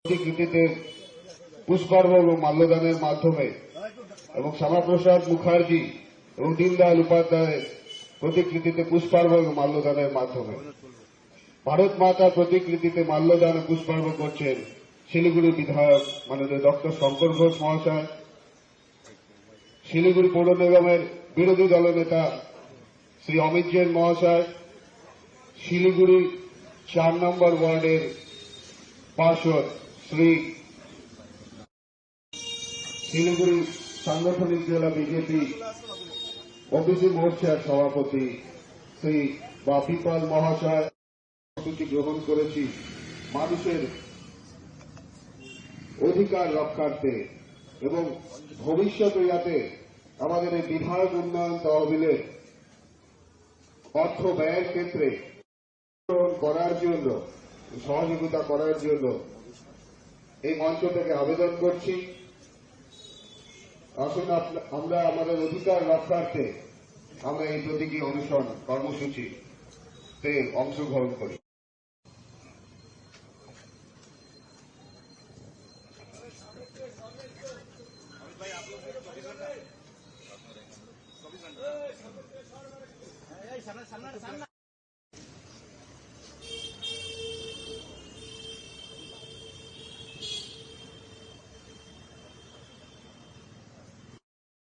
প্রতিকৃতিতে পুষ্পার্ঘ এবং মাল্যদানের মাধ্যমে এবং শ্যামাপ্রসাদ মুখার্জি এবং দীনদয়াল উপাধ্যায়ের প্রতিকৃতিতে পুষ্পার্ঘ এবং মাল্যদানের মাধ্যমে ভারত মাতার প্রতিকৃতিতে মাল্যদান ও পুষ্পার্ঘ করছেন শিলিগুড়ি বিধায়ক মাননীয় ডক্টর শঙ্কর ঘোষ মহাশয়, শিলিগুড়ি পৌর নিগমের বিরোধী দলনেতা শ্রী অমিত জৈন মহাশয়, শিলিগুড়ি 4 নম্বর ওয়ার্ডের পার্ষদ শ্রী শিলিগুড়ি সাংগঠনিক জেলা বিজেপি ওবিসি মোর্চার সভাপতি শ্রী বাপি পাল মহাশয় কর্মসূচি গ্রহণ করেছি মানুষের অধিকার রক্ষার্থে এবং ভবিষ্যতে যাতে আমাদের এই বিধায়ক উন্নয়ন তহবিলের অর্থ ব্যয়ের ক্ষেত্রে করার জন্য সহযোগিতা করার জন্য এই মঞ্চ থেকে আবেদন করছি। আসুন আমরা আমাদের অধিকার রক্ষার্থে আমরা এই প্রতীকী অনুসরণ কর্মসূচিতে অংশগ্রহণ করি। সামনে